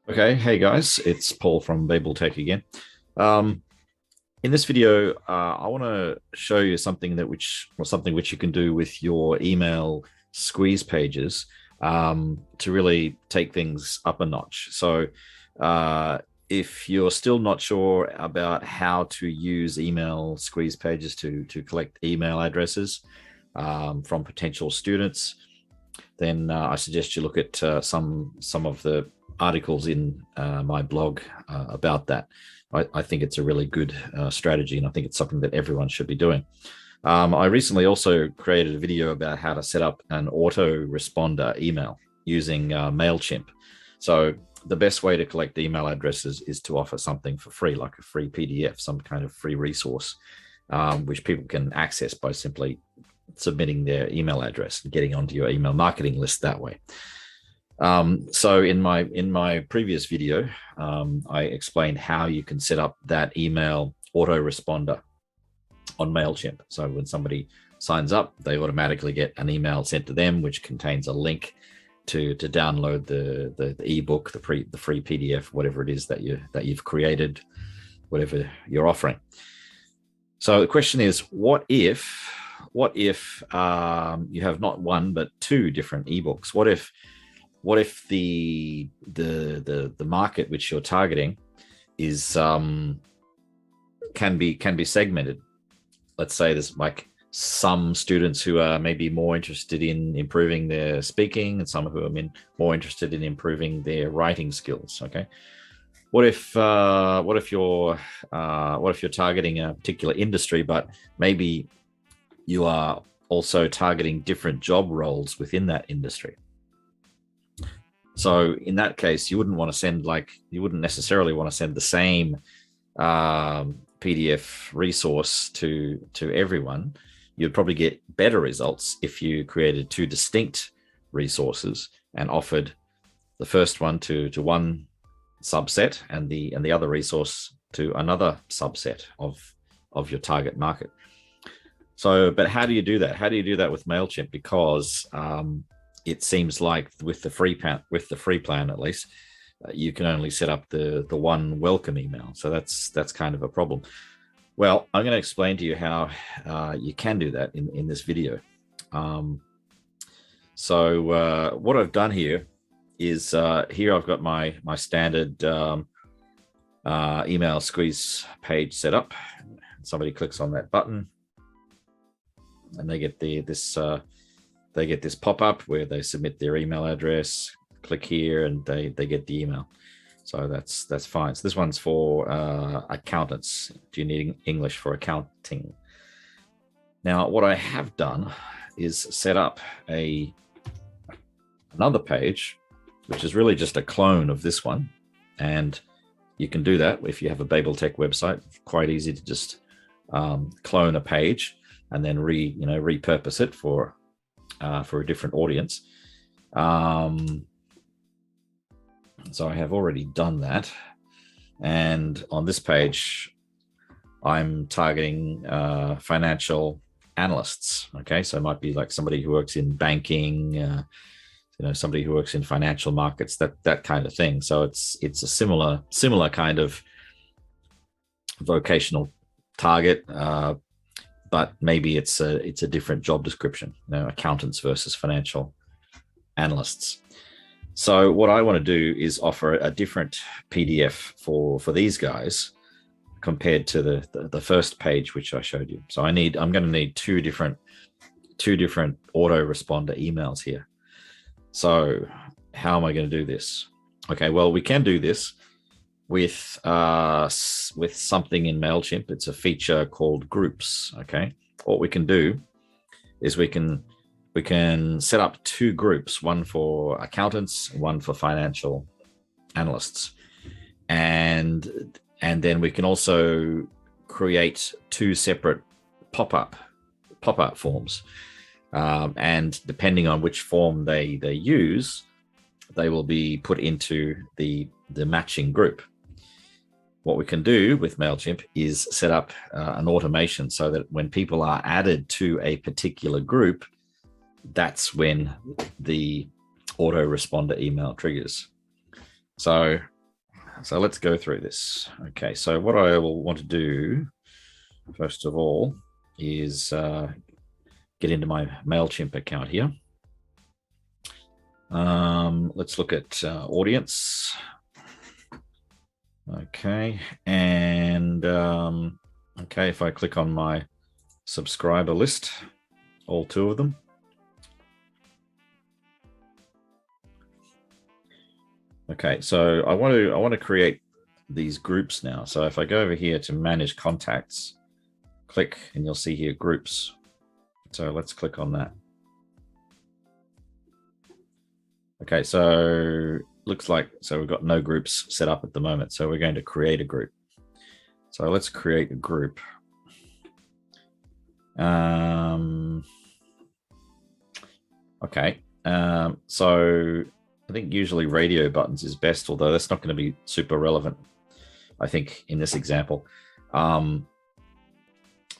Okay, hey guys, it's Paul from Babel Tech again. Um, in this video, I want to show you something which you can do with your email squeeze pages to really take things up a notch. So, if you're still not sure about how to use email squeeze pages to collect email addresses from potential students, then I suggest you look at some of the articles in my blog about that. I think it's a really good strategy, and I think it's something that everyone should be doing. I recently also created a video about how to set up an autoresponder email using MailChimp. So the best way to collect email addresses is to offer something for free, like a free PDF, some kind of free resource, which people can access by simply submitting their email address and getting onto your email marketing list that way. So in my previous video, I explained how you can set up that email autoresponder on MailChimp. So when somebody signs up, they automatically get an email sent to them, which contains a link to download the ebook, the free PDF, whatever it is that you've created, whatever you're offering. So the question is, what if you have not one but two different ebooks? What if the market which you're targeting is can be segmented? Let's say there's like some students who are maybe more interested in improving their speaking, and some who are more interested in improving their writing skills. Okay, what if you're targeting a particular industry, but maybe you are also targeting different job roles within that industry? So in that case, you wouldn't necessarily want to send the same PDF resource to everyone. You'd probably get better results if you created two distinct resources and offered the first one to one subset and the other resource to another subset of your target market. So, but how do you do that? How do you do that with MailChimp? Because it seems like with the free plan, at least, you can only set up the one welcome email. So that's kind of a problem. Well, I'm going to explain to you how you can do that in this video. So what I've done here is here I've got my standard email squeeze page set up. Somebody clicks on that button, and they get this pop-up where they submit their email address. Click here, and they get the email. So that's fine. So this one's for accountants. Do you need English for accounting? Now, what I have done is set up another page, which is really just a clone of this one. And you can do that if you have a Babel Tech website. Quite easy to just clone a page and then repurpose it for a different audience. So I have already done that. And on this page, I'm targeting financial analysts. Okay, so it might be like somebody who works in banking, somebody who works in financial markets, that kind of thing. So it's a similar kind of vocational target, but maybe it's a different job description. Accountants versus financial analysts. So what I want to do is offer a different PDF for these guys compared to the first page which I showed you. So I'm going to need two different autoresponder emails here. So how am I going to do this? Okay, well, we can do this with something in MailChimp. It's a feature called groups. Okay, what we can do is we can set up two groups, one for accountants, one for financial analysts. And then we can also create two separate pop-up forms. And depending on which form they use, they will be put into the matching group. What we can do with MailChimp is set up an automation so that when people are added to a particular group, that's when the autoresponder email triggers. So So let's go through this. Okay, so what I will want to do, first of all, is get into my MailChimp account here. Let's look at audience. Okay, and okay, if I click on my subscriber list, all 2 of them. Okay, so I want to create these groups now. So if I go over here to manage contacts, click and you'll see here groups. So let's click on that. Okay, so looks like, so we've got no groups set up at the moment. So we're going to create a group. So let's create a group. Okay, so I think usually radio buttons is best, although that's not going to be super relevant, I think, in this example.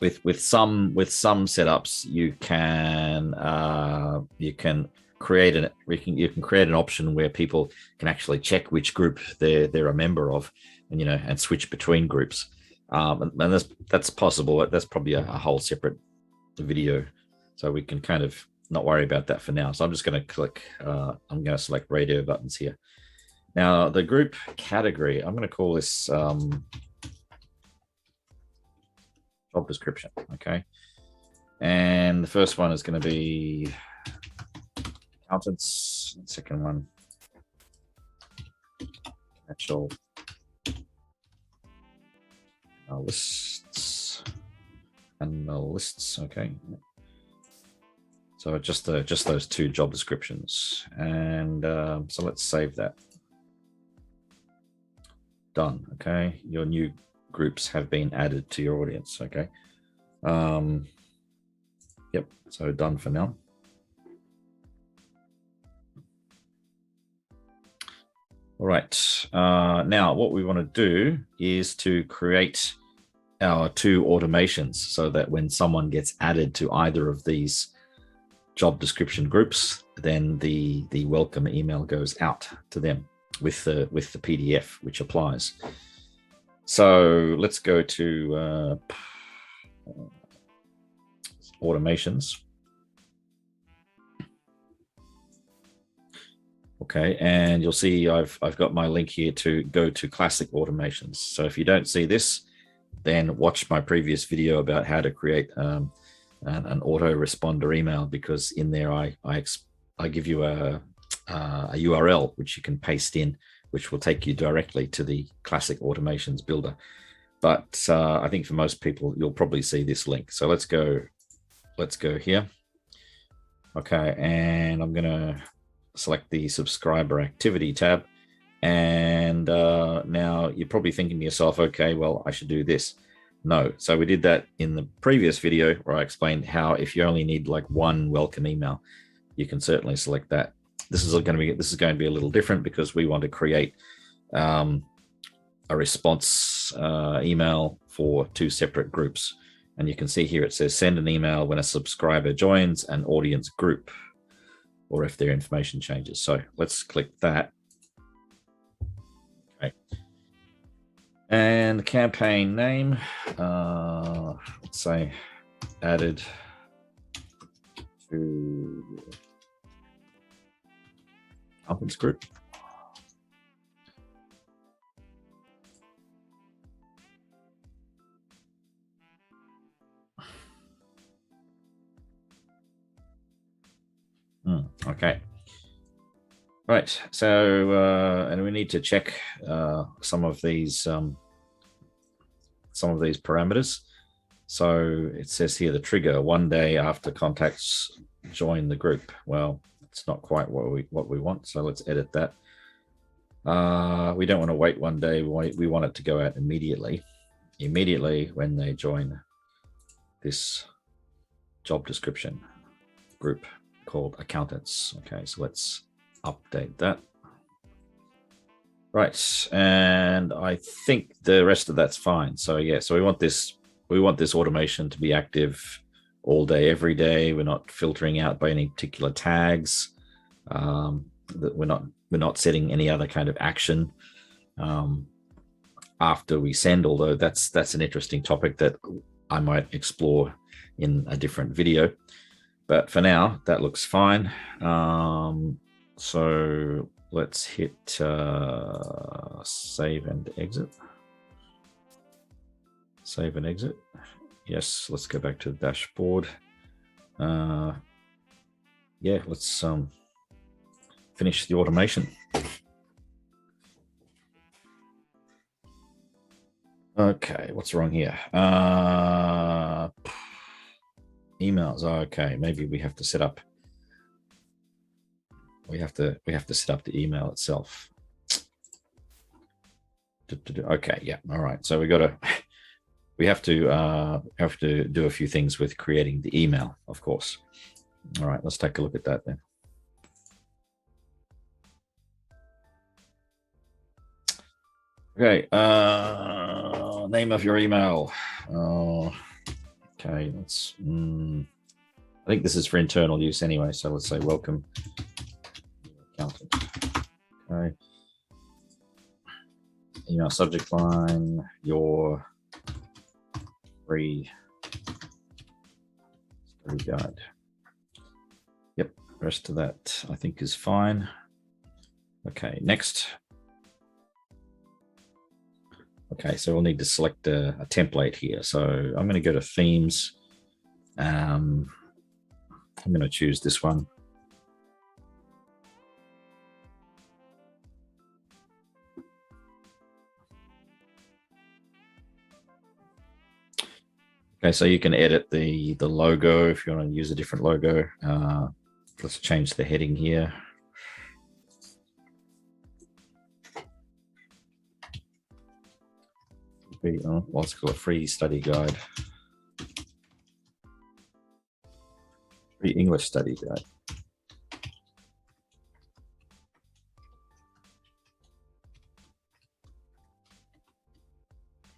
With some setups, you can create an option where people can actually check which group they're a member of, and and switch between groups. And that's possible. That's probably a whole separate video, so we can kind of not worry about that for now. So I'm just going to click. I'm going to select radio buttons here. Now the group category, I'm going to call this job description. Okay, and the first one is going to be accountants. The second one, actual lists and the lists. Okay, so just those 2 job descriptions, and so let's save that. Done. Okay, your new groups have been added to your audience. Okay, yep, so done for now. All right, now what we want to do is to create our 2 automations, so that when someone gets added to either of these job description groups, then the welcome email goes out to them with the PDF, which applies. So let's go to automations. Okay, and you'll see I've got my link here to go to classic automations. So if you don't see this, then watch my previous video about how to create an autoresponder email, because in there I give you a URL which you can paste in, which will take you directly to the classic automations builder. But I think for most people, you'll probably see this link. So let's go here. Okay, and I'm going to select the subscriber activity tab. And now you're probably thinking to yourself, okay, well, I should do this. No. So we did that in the previous video where I explained how if you only need like 1 welcome email, you can certainly select that. This is going to be a little different, because we want to create a response email for 2 separate groups. And you can see here it says send an email when a subscriber joins an audience group, or if their information changes. So let's click that. Okay. And the campaign name, let's say added to accountants group. Okay. Right. So, and we need to check some of these parameters. So it says here the trigger 1 day after contacts join the group. Well, it's not quite what we want. So let's edit that. We don't want to wait 1 day. We want it to go out immediately when they join this job description group called accountants. Okay, so let's update that. Right, and I think the rest of that's fine. So yeah, so we want this automation to be active all day, every day. We're not filtering out by any particular tags. That we're not setting any other kind of action. after we send, although that's an interesting topic that I might explore in a different video. But for now, that looks fine. So let's hit save and exit. Save and exit. Yes, let's go back to the dashboard. Yeah, let's finish the automation. Okay, what's wrong here? Emails. Okay, maybe we have to set up. We have to set up the email itself. Okay, yeah, all right. So we have to do a few things with creating the email, of course. All right, let's take a look at that then. Okay, name of your email. Okay, let's. I think this is for internal use anyway, so let's say welcome, accountant. Okay. Email subject line, your free study guide. Yep, the rest of that I think is fine. Okay, next. Okay, so we'll need to select a template here. So I'm going to go to themes. I'm going to choose this one. Okay, so you can edit the logo if you want to use a different logo. Let's change the heading here. Let's call it a free study guide. Free English study guide.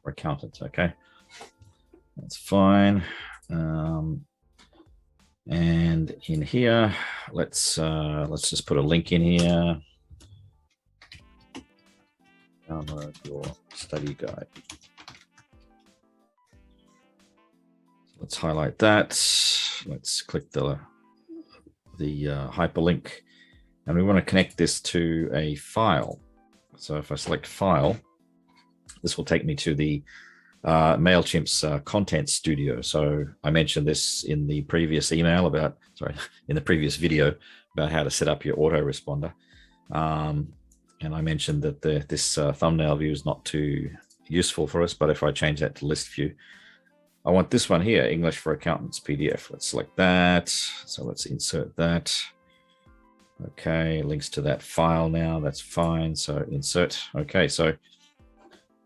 For accountants, okay. That's fine. And in here, let's just put a link in here. Download your study guide. Let's highlight that. Let's click the hyperlink, and we want to connect this to a file. So if I select file, this will take me to the MailChimp's content studio. So I mentioned this in the previous email about, sorry, in the previous video about how to set up your autoresponder. And I mentioned that this thumbnail view is not too useful for us, but if I change that to list view, I want this one here, English for Accountants PDF. Let's select that. So let's insert that. Okay, links to that file now. That's fine. So insert. Okay, so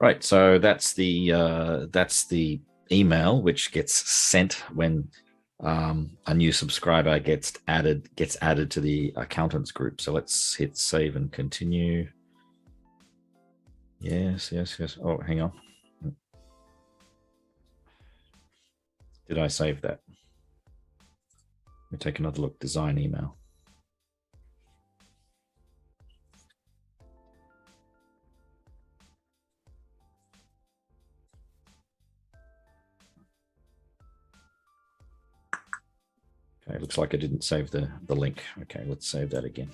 right. So that's the email which gets sent when a new subscriber gets added to the accountants group. So let's hit save and continue. Yes. Oh, hang on. Did I save that? Let me take another look. Design email. Okay, looks like I didn't save the link. Okay, let's save that again.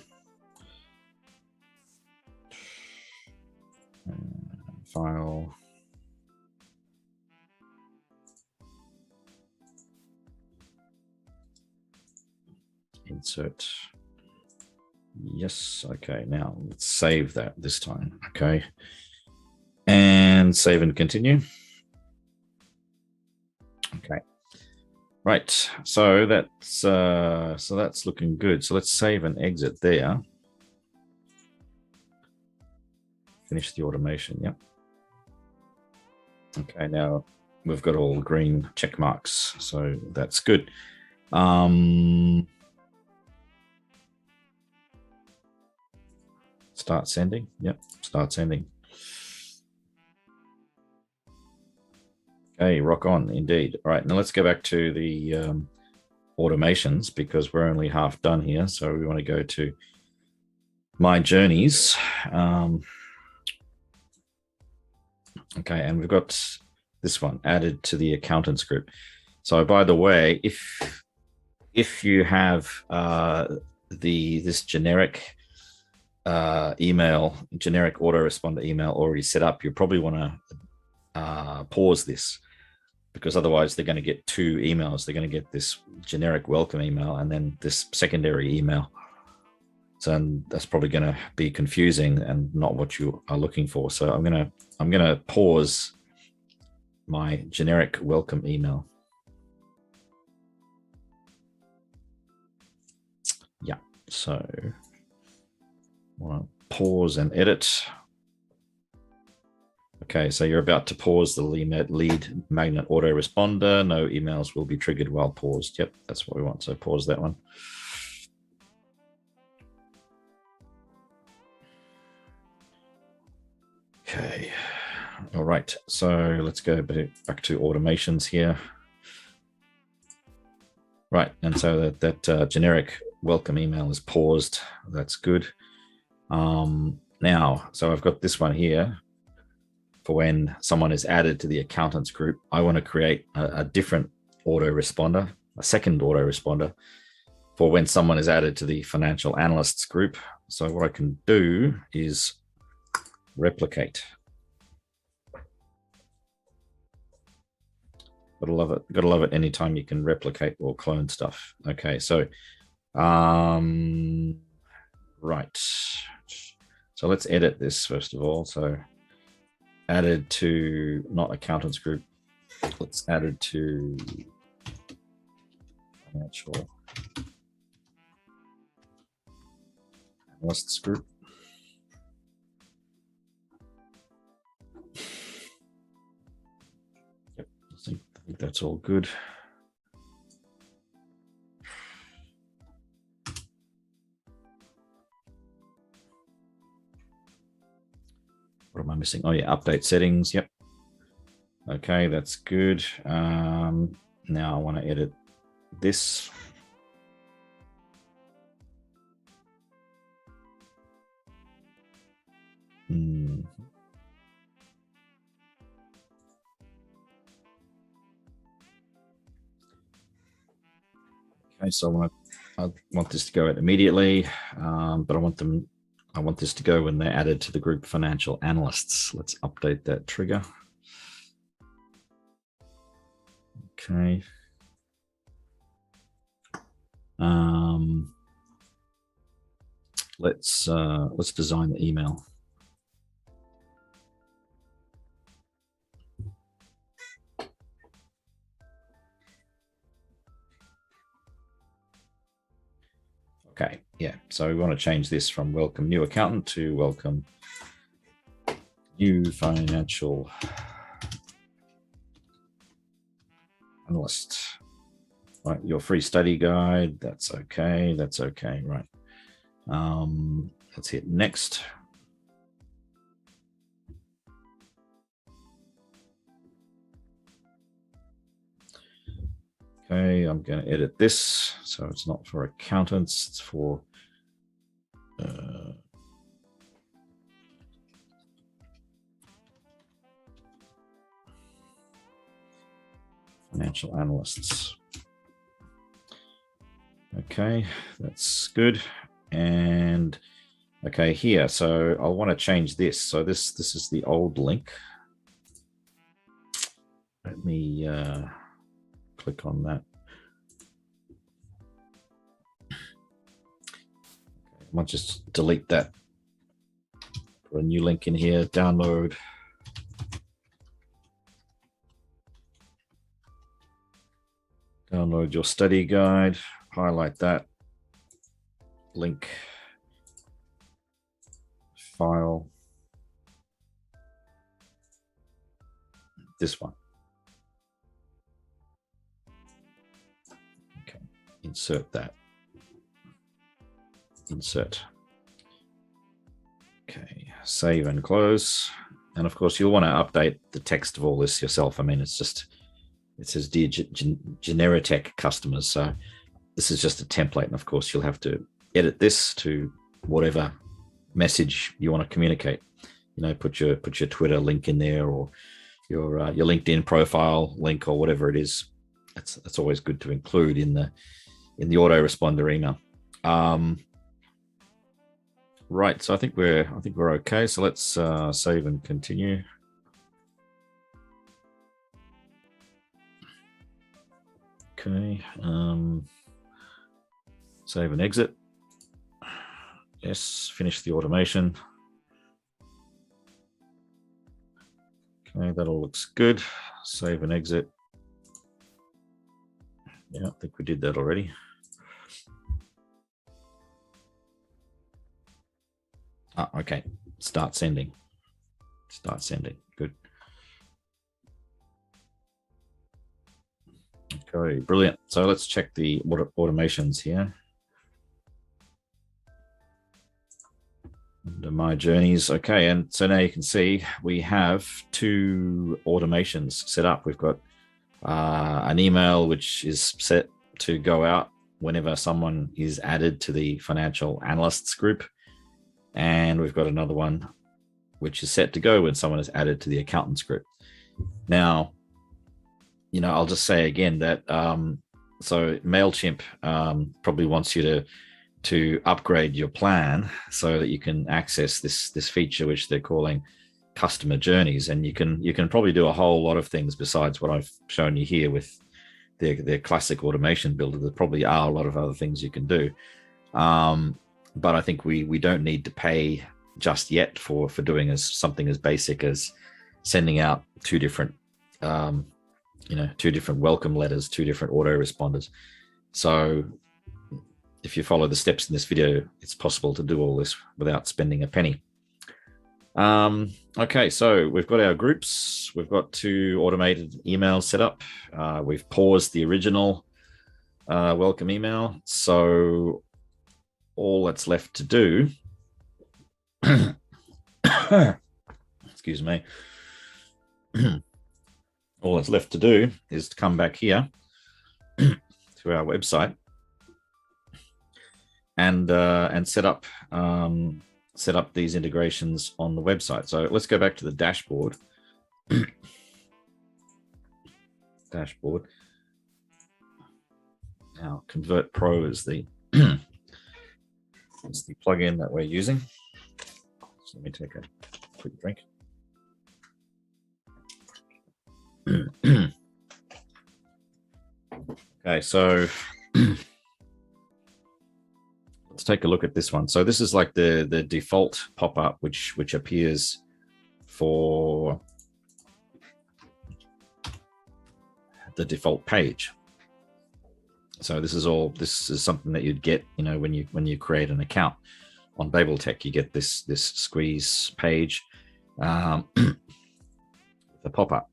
File. Insert. Yes. Okay. Now let's save that this time. Okay. And save and continue. Okay. Right. So that's looking good. So let's save and exit there. Finish the automation. Yep. Okay. Now we've got all green check marks. So that's good. Start sending. Yep, start sending. Okay, rock on indeed. All right, now let's go back to the automations because we're only half done here. So we want to go to My Journeys. Okay, and we've got this one added to the accountants group. So by the way, if you have this generic generic autoresponder email already set up, you probably want to pause this, because otherwise they're going to get two emails. They're going to get this generic welcome email and then this secondary email. So that's probably going to be confusing and not what you are looking for. So I'm going to pause my generic welcome email. Yeah, so I want to pause and edit. Okay, so you're about to pause the lead magnet autoresponder. No emails will be triggered while paused. Yep, that's what we want. So pause that one. Okay, all right. So let's go back to automations here. Right, and so that generic welcome email is paused. That's good. Now, so I've got this one here. For when someone is added to the accountants group, I want to create a different autoresponder, a second autoresponder for when someone is added to the financial analysts group. So what I can do is replicate. Gotta love it. Gotta love it anytime you can replicate or clone stuff. Okay, so right. So let's edit this first of all. So added to not accountants group. Let's add it to financial analysts group. Yep, I think that's all good. What am I missing? Oh yeah, update settings. Yep. Okay, that's good. Now I want to edit this. Okay, so I want this to go out immediately, but I want this to go when they're added to the group financial analysts. Let's update that trigger. Okay. Let's design the email. Okay, yeah, so we want to change this from welcome new accountant to welcome new financial analyst. Right, your free study guide, that's okay, right. Let's hit next. Okay, I'm going to edit this. So it's not for accountants, it's for financial analysts. Okay, that's good. And okay, here, so I'll want to change this. So this is the old link. Let me click on that. I might just delete that. Put a new link in here, download. Download your study guide, highlight that, link, file, this one. Okay, insert that. Insert. Okay, save and close. And of course, you'll want to update the text of all this yourself. I mean, it says dear Generitech customers. So this is just a template. And of course, you'll have to edit this to whatever message you want to communicate. put your Twitter link in there, or your LinkedIn profile link, or whatever it is. That's always good to include in the autoresponder email. Right, so I think we're okay. So let's save and continue. Okay, save and exit. Yes, finish the automation. Okay, that all looks good. Save and exit. Yeah, I think we did that already. Okay, start sending. Start sending, good. Okay, brilliant. So let's check the automations here. Under my journeys. Okay, and so now you can see we have 2 automations set up. We've got an email which is set to go out whenever someone is added to the financial analysts group, and we've got another one which is set to go when someone is added to the accountants group. Now, I'll just say again that so MailChimp probably wants you to upgrade your plan so that you can access this feature which they're calling customer journeys, and you can probably do a whole lot of things besides what I've shown you here with their classic automation builder. There probably are a lot of other things you can do, but I think we don't need to pay just yet for doing something as basic as sending out 2 different 2 different welcome letters, 2 different autoresponders. So if you follow the steps in this video, it's possible to do all this without spending a penny. Okay, so we've got our groups. We've got 2 automated emails set up. We've paused the original welcome email. So all that's left to do, excuse me, all that's left to do is to come back here to our website and set up these integrations on the website. So let's go back to the dashboard. Dashboard. Now, Convert Pro is the is the plugin that we're using. So let me take a quick drink. Okay, so let's take a look at this one. So this is like the default pop-up which appears for the default page. So this is something that you'd get, when you create an account on BabelTech. You get this squeeze page, the pop-up.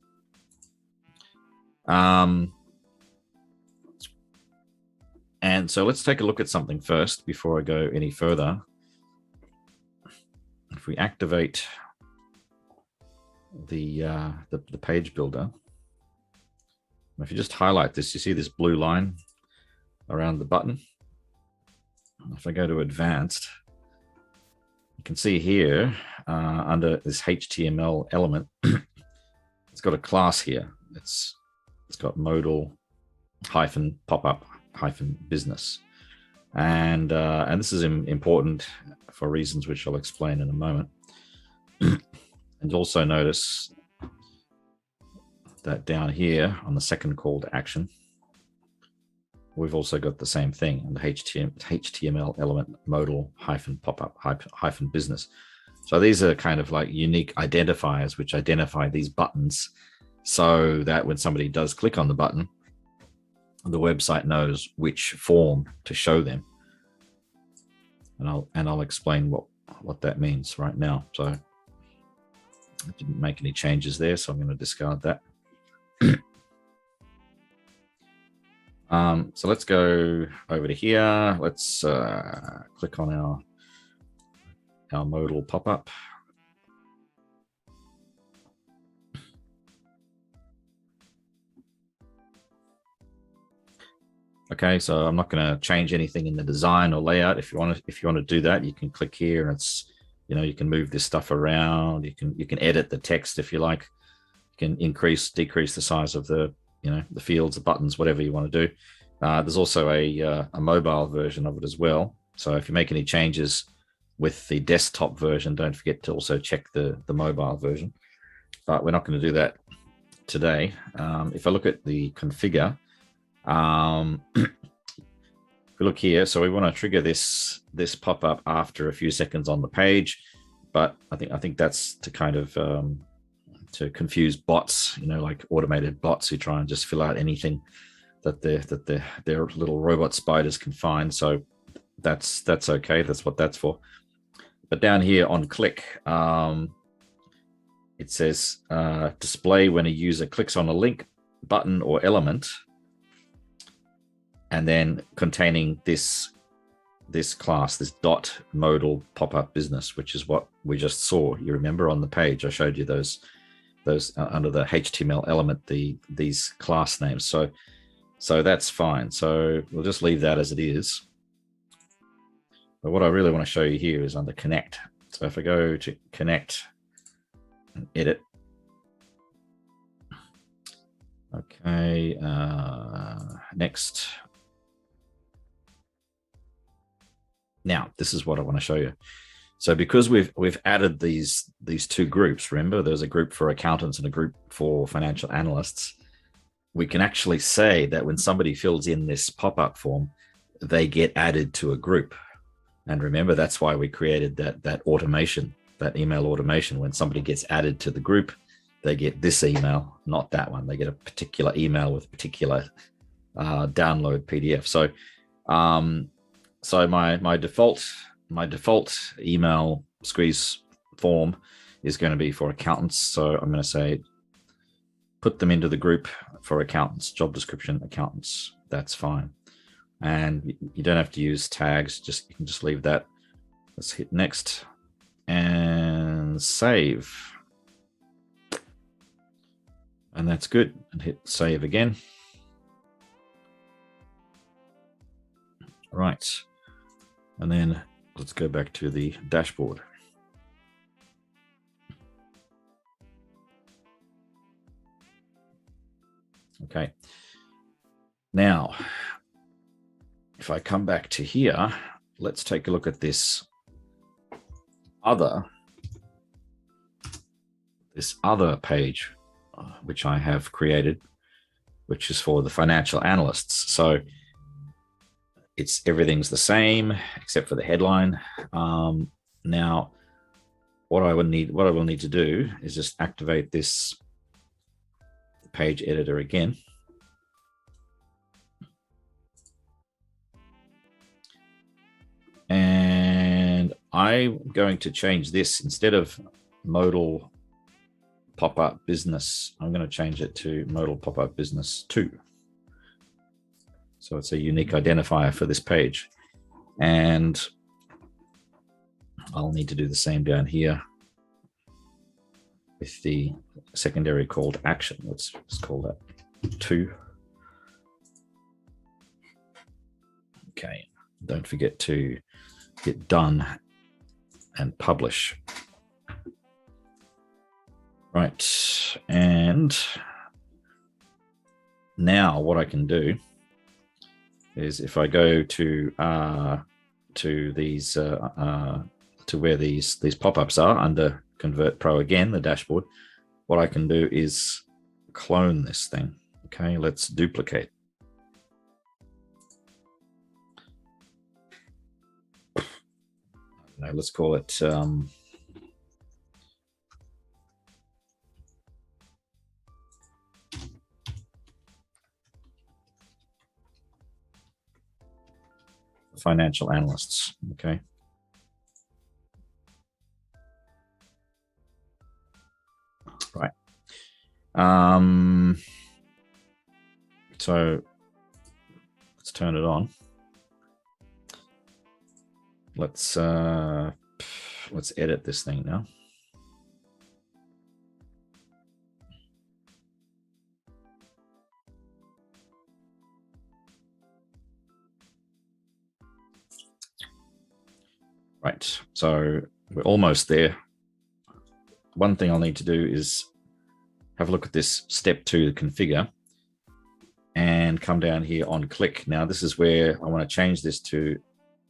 And so let's take a look at something first before I go any further. If we activate the page builder, if you just highlight this, you see this blue line around the button. If I go to advanced, you can see here under this HTML element, it's got a class here. It's got modal -popup -business, and this is important for reasons which I'll explain in a moment. And also notice that down here on the second call to action, we've also got the same thing, the HTML element modal -popup -business. So these are kind of like unique identifiers which identify these buttons, so that when somebody does click on the button, the website knows which form to show them. And I'll explain what that means right now. So I didn't make any changes there, so I'm going to discard that. So let's go over to here. Let's click on our modal pop-up. Okay, so I'm not going to change anything in the design or layout. If you want to do that, you can click here, and You know, you can move this stuff around. You can edit the text if you like. You can increase, decrease the size of the, you know, the fields, the buttons, whatever you want to do. There's also a mobile version of it as well. So if you make any changes with the desktop version, don't forget to also check the mobile version. But we're not going to do that today. If I look at the configure, if we look here, so we want to trigger this pop-up after a few seconds on the page, but I think that's to kind of to confuse bots, you know, like automated bots who try and just fill out anything that their little robot spiders can find. So that's okay. That's what that's for. But down here on click, it says display when a user clicks on a link, button, or element, and then containing this class, this dot modal pop-up business, which is what we just saw. You remember on the page I showed you those under the HTML element, these class names. So that's fine. So we'll just leave that as it is. But what I really want to show you here is under connect. So if I go to connect and edit, okay, next. Now this is what I want to show you. So because we've added these two groups, remember there's a group for accountants and a group for financial analysts, we can actually say that when somebody fills in this pop-up form, they get added to a group. And remember, that's why we created that automation, that email automation. When somebody gets added to the group, they get this email, not that one. They get a particular email with a particular download PDF. So so my default email squeeze form is going to be for accountants. So I'm going to say, put them into the group for accountants, job description, accountants. That's fine. And you don't have to use tags. You can just leave that. Let's hit next and save. And that's good. And hit save again. Right. And then let's go back to the dashboard. Okay. Now, if I come back to here, let's take a look at this other page, which I have created, which is for the financial analysts. So everything's the same except for the headline. Now, what I will need to do is just activate this page editor again. And I'm going to change this, instead of modal pop-up business, I'm going to change it to modal pop-up business 2. So it's a unique identifier for this page. And I'll need to do the same down here with the secondary call to action. Let's call that 2. Okay, don't forget to hit done and publish. Right, and now what I can do is, if I go to these to where these pop-ups are under Convert Pro again, the dashboard, what I can do is clone this thing. Okay, let's duplicate. Now let's call it financial analysts. Okay. Right. So let's turn it on. Let's edit this thing now. Right, so we're almost there. One thing I'll need to do is have a look at this step 2, configure, and come down here on click. Now this is where I want to change this to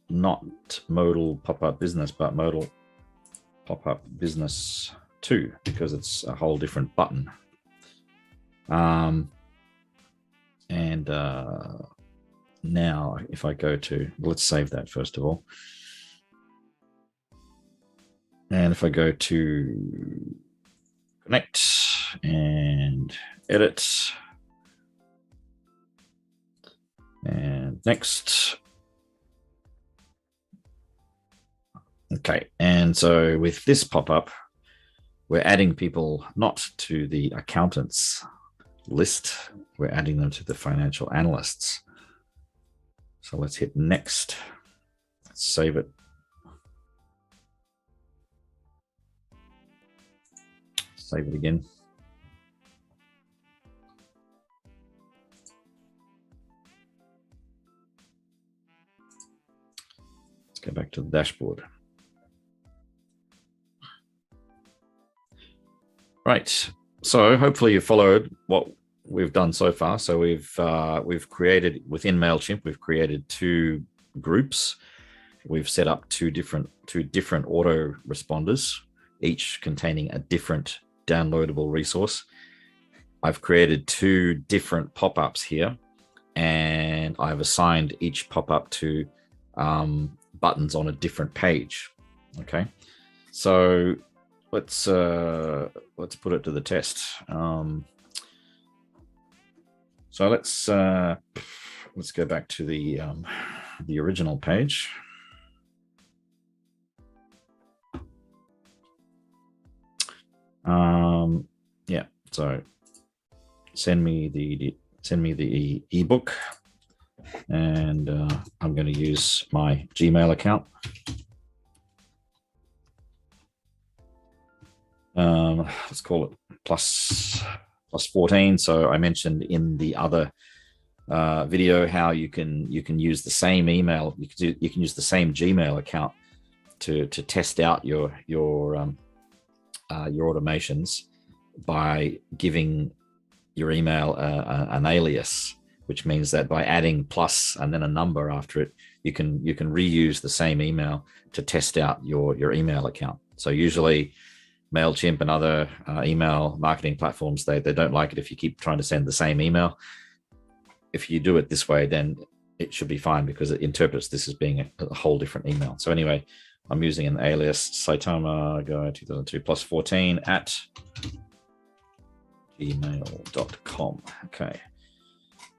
not modal pop-up business, but modal pop-up business 2, because it's a whole different button. Now if I go to, let's save that first of all. And if I go to connect and edit and next. Okay, and so with this pop-up, we're adding people not to the accountants list, we're adding them to the financial analysts. So let's hit next, let's save it. Save it again. Let's go back to the dashboard. Right, so hopefully you followed what we've done so far. So we've created within MailChimp, we've created 2 groups. We've set up two different auto responders, each containing a different downloadable resource. I've created 2 different pop-ups here, and I've assigned each pop-up to buttons on a different page. Okay, so let's put it to the test. So let's go back to the original page. Yeah, so send me the ebook, and I'm going to use my Gmail account. Let's call it plus 14. So I mentioned in the other video how you can use the same email. You can use the same Gmail account to test out your automations by giving your email an alias, which means that by adding plus and then a number after it, you can reuse the same email to test out your email account. So usually MailChimp and other email marketing platforms, they don't like it if you keep trying to send the same email. If you do it this way, then it should be fine, because it interprets this as being a whole different email. So anyway, I'm using an alias, Saitama Guy 2002 plus 14 at gmail.com. Okay,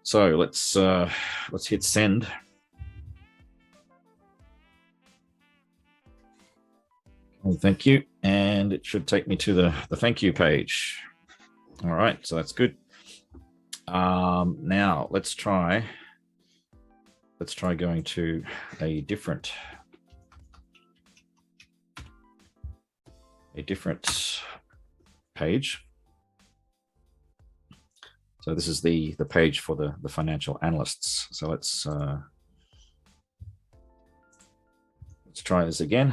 so let's hit send. Thank you, and it should take me to the thank you page. All right, so that's good. Now let's try going to a different page. So this is the page for the financial analysts. So let's try this again.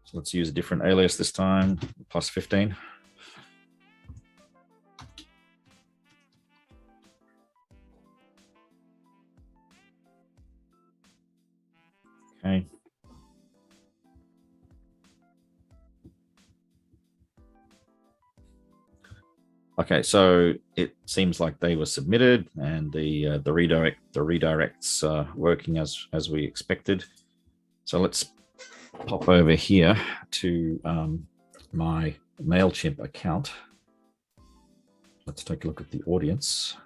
So let's use a different alias this time, plus 15. Okay. Okay, so it seems like they were submitted, and the redirects working as we expected. So let's pop over here to my MailChimp account. Let's take a look at the audience.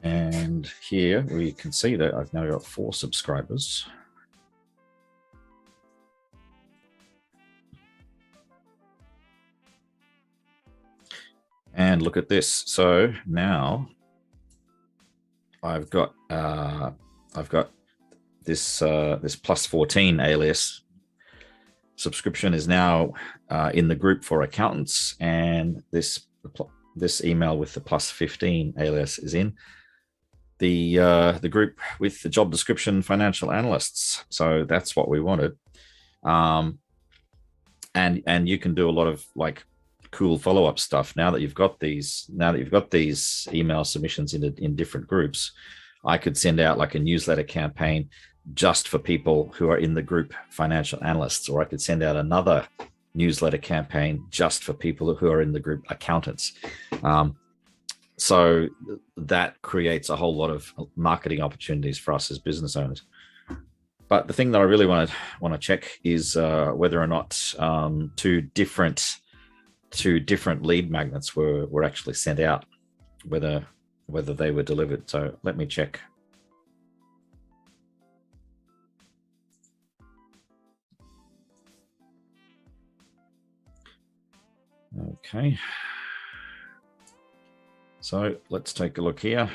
And here we can see that I've now got 4 subscribers. And look at this. So now I've got this this plus 14 alias subscription is now in the group for accountants, and this email with the plus 15 alias is in. the group with the job description financial analysts. So that's what we wanted. And you can do a lot of like cool follow-up stuff now that you've got these email submissions in different groups. I could send out like a newsletter campaign just for people who are in the group financial analysts, or I could send out another newsletter campaign just for people who are in the group accountants. So that creates a whole lot of marketing opportunities for us as business owners. But the thing that I really want to check is whether or not two different lead magnets were actually sent out, whether they were delivered. So let me check. Okay. So let's take a look here.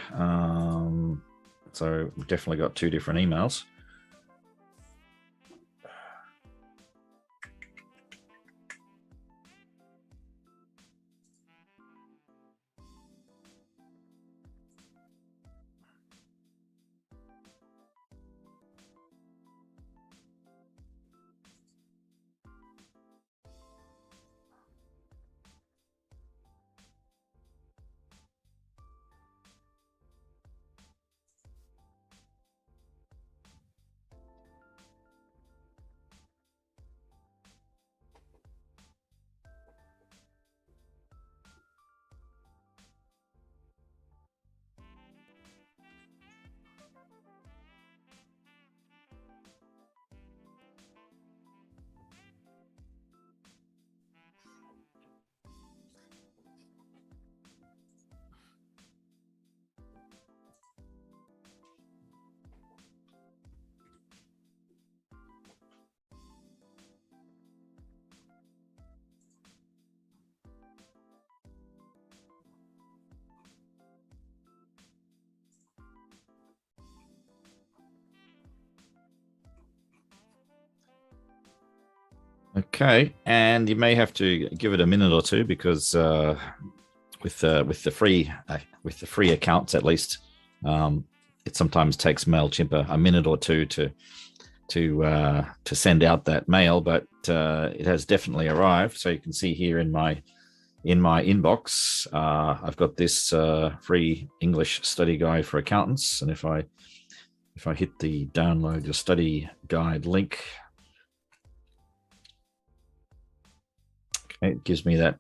So we've definitely got two different emails. Okay, and you may have to give it a minute or two because with the free accounts, at least, it sometimes takes MailChimp a minute or two to send out that mail, but it has definitely arrived. So you can see here in my inbox, I've got this free English study guide for accountants, and if I hit the download your study guide link, it gives me this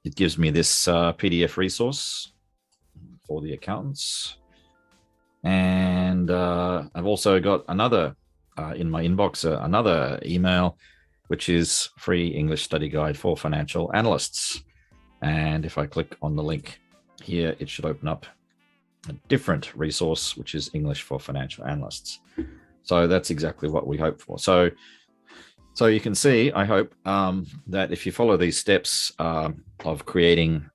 PDF resource for the accountants. And I've also got another in my inbox, another email, which is free English study guide for financial analysts. And if I click on the link here, it should open up a different resource, which is English for financial analysts. So that's exactly what we hope for. So you can see, I hope, that if you follow these steps of creating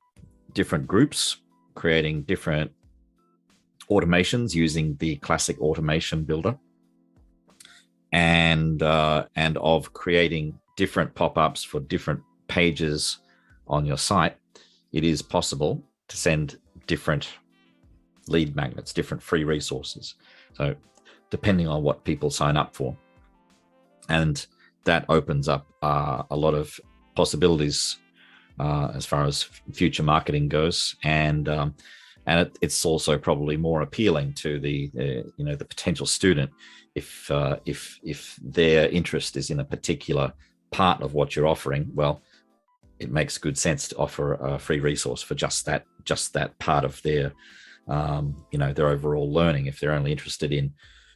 different groups, creating different automations using the classic automation builder, and of creating different pop-ups for different pages on your site, it is possible to send different lead magnets, different free resources. So depending on what people sign up for. And that opens up a lot of possibilities as far as future marketing goes, and it's also probably more appealing to the potential student if their interest is in a particular part of what you're offering. Well, it makes good sense to offer a free resource for just that part of their their overall learning. If they're only interested in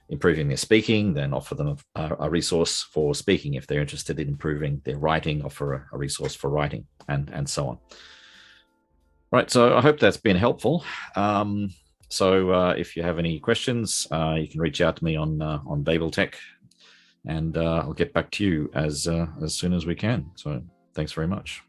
improving their speaking, then offer them a resource for speaking. If they're interested in improving their writing, offer a resource for writing, and so on. Right, so I hope that's been helpful. So if you have any questions, you can reach out to me on Babel Tech, and I'll get back to you as soon as we can. So thanks very much.